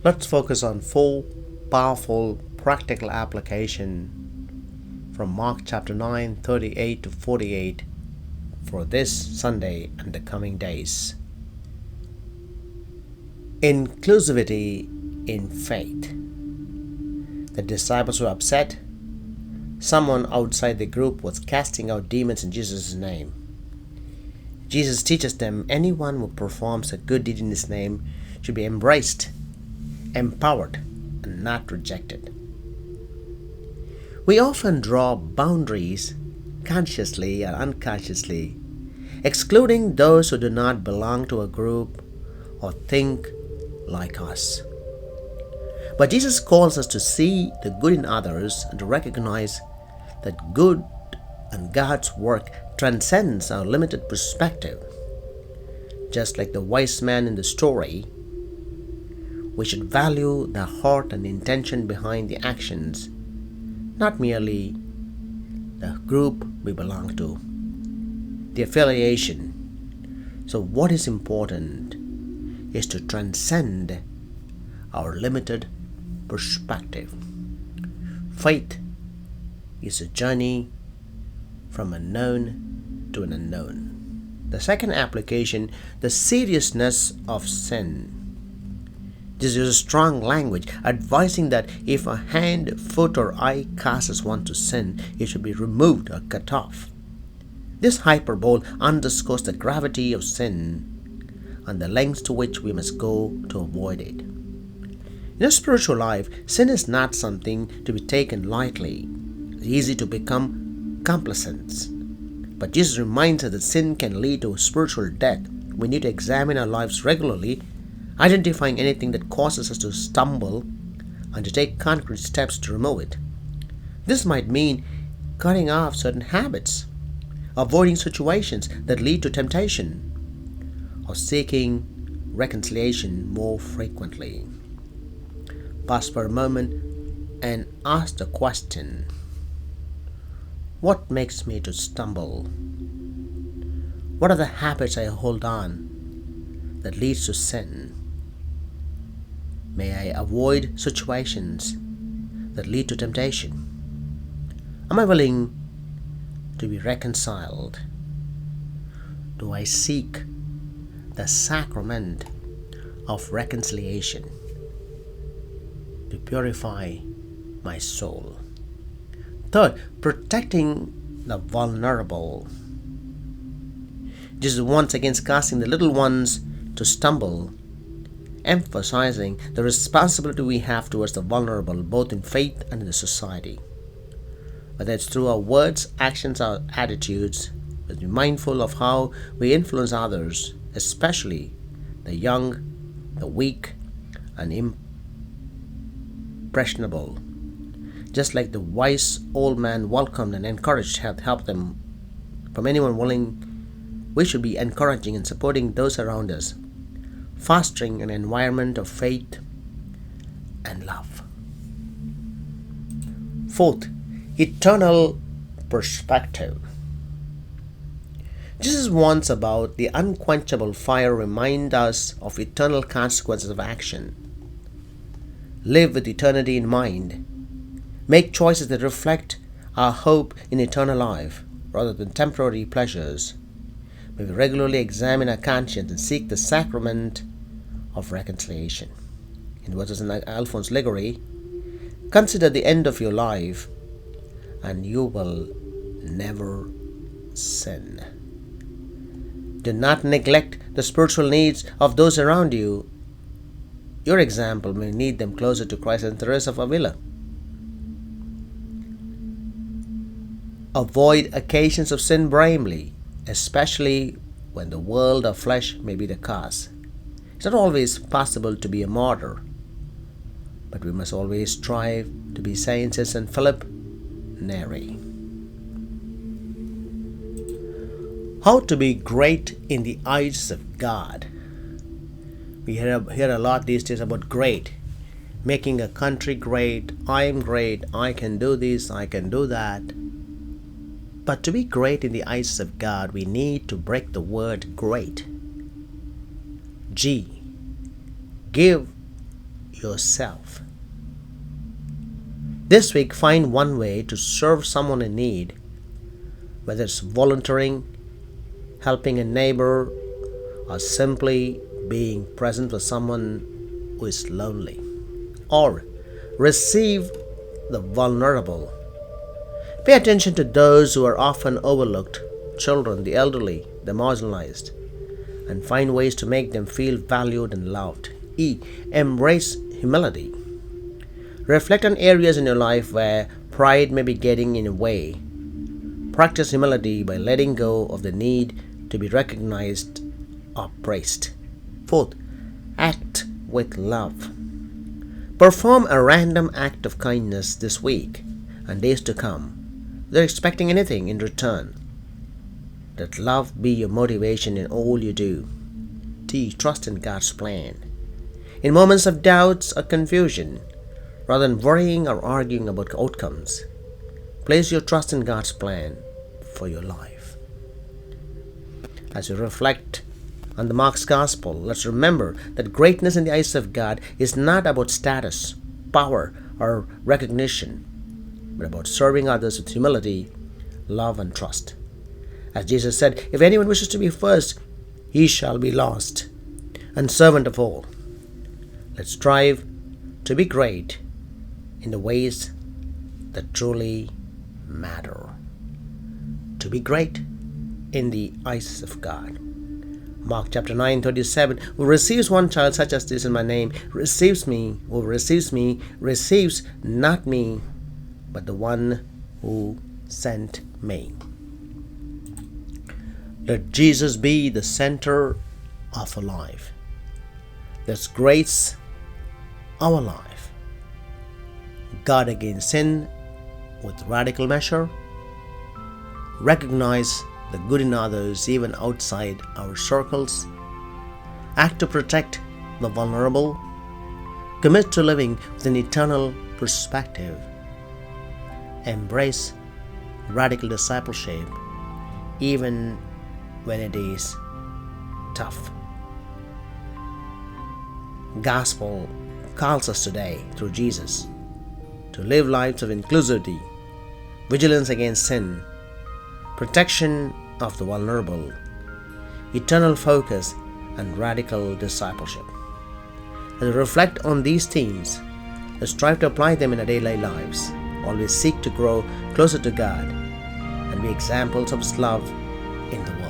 Let's focus on four powerful practical application from Mark chapter 9, 38 to 48 for this Sunday and the coming days. Inclusivity in faith. The disciples were upset. Someone outside the group was casting out demons in Jesus' name. Jesus teaches them anyone who performs a good deed in His name should be embraced, empowered, and not rejected. We often draw boundaries, consciously or unconsciously, excluding those who do not belong to a group or think like us. But Jesus calls us to see the good in others and to recognize that good and God's work transcends our limited perspective. Just like the wise man in the story, we should value the heart and intention behind the actions, not merely the group we belong to, the affiliation. So what is important is to transcend our limited perspective. Faith is a journey from a known to an unknown. The second application, the seriousness of sin. This is strong language advising that if a hand, foot, or eye causes one to sin, it should be removed or cut off. This hyperbole underscores the gravity of sin and the lengths to which we must go to avoid it. In a spiritual life, sin is not something to be taken lightly. It's easy to become complacent. But Jesus reminds us that sin can lead to spiritual death. We need to examine our lives regularly, identifying anything that causes us to stumble and to take concrete steps to remove it. This might mean cutting off certain habits, avoiding situations that lead to temptation, or seeking reconciliation more frequently. Pause for a moment and ask the question, what makes me to stumble? What are the habits I hold on that leads to sin? May I avoid situations that lead to temptation? Am I willing to be reconciled? Do I seek the sacrament of reconciliation to purify my soul? Third, protecting the vulnerable. Jesus warns against causing the little ones to stumble, emphasizing the responsibility we have towards the vulnerable, both in faith and in the society. Whether it's through our words, actions, or attitudes, we must be mindful of how we influence others, especially the young, the weak, and impressionable. Just like the wise old man welcomed and encouraged, helped them from anyone willing, we should be encouraging and supporting those around us, fostering an environment of faith and love. Fourth, eternal perspective. Jesus warns about the unquenchable fire, remind us of eternal consequences of action. Live with eternity in mind. Make choices that reflect our hope in eternal life rather than temporary pleasures. May we regularly examine our conscience and seek the sacrament of reconciliation. In words of Alphonse Ligori, consider the end of your life and you will never sin. Do not neglect the spiritual needs of those around you. Your example may lead them closer to Christ and Teresa of Avila. Avoid occasions of sin bravely, especially when the world or flesh may be the cause. It's not always possible to be a martyr, but we must always strive to be saints as St. Philip Neri. How to be great in the eyes of God. We hear a lot these days about great, making a country great. I'm great, I can do this, I can do that. But to be great in the eyes of God, we need to break the word great. G. Give yourself. This week, find one way to serve someone in need, whether it's volunteering, helping a neighbor, or simply being present for someone who is lonely. Or receive the vulnerable. Pay attention to those who are often overlooked, children, the elderly, the marginalized, and find ways to make them feel valued and loved. E. Embrace humility. Reflect on areas in your life where pride may be getting in the way. Practice humility by letting go of the need to be recognized or praised. Fourth, act with love. Perform a random act of kindness this week and days to come, without expecting anything in return. Let love be your motivation in all you do. T. Trust in God's plan. In moments of doubts or confusion, rather than worrying or arguing about outcomes, place your trust in God's plan for your life. As we reflect on the Mark's Gospel, let's remember that greatness in the eyes of God is not about status, power, or recognition, but about serving others with humility, love, and trust. As Jesus said, if anyone wishes to be first, he shall be last and servant of all. Let's strive to be great in the ways that truly matter. To be great in the eyes of God. Mark chapter 9:37, who receives one child such as this in my name, receives me. Who receives me, receives not me, but the one who sent me. Let Jesus be the center of our life. Let's grace our life. Guard against sin with radical measure. Recognize the good in others even outside our circles. Act to protect the vulnerable. Commit to living with an eternal perspective. Embrace radical discipleship even when it is tough. Gospel calls us today through Jesus to live lives of inclusivity, vigilance against sin, protection of the vulnerable, eternal focus, and radical discipleship. As we reflect on these themes, let's strive to apply them in our daily lives. Always seek to grow closer to God and be examples of His love in the world.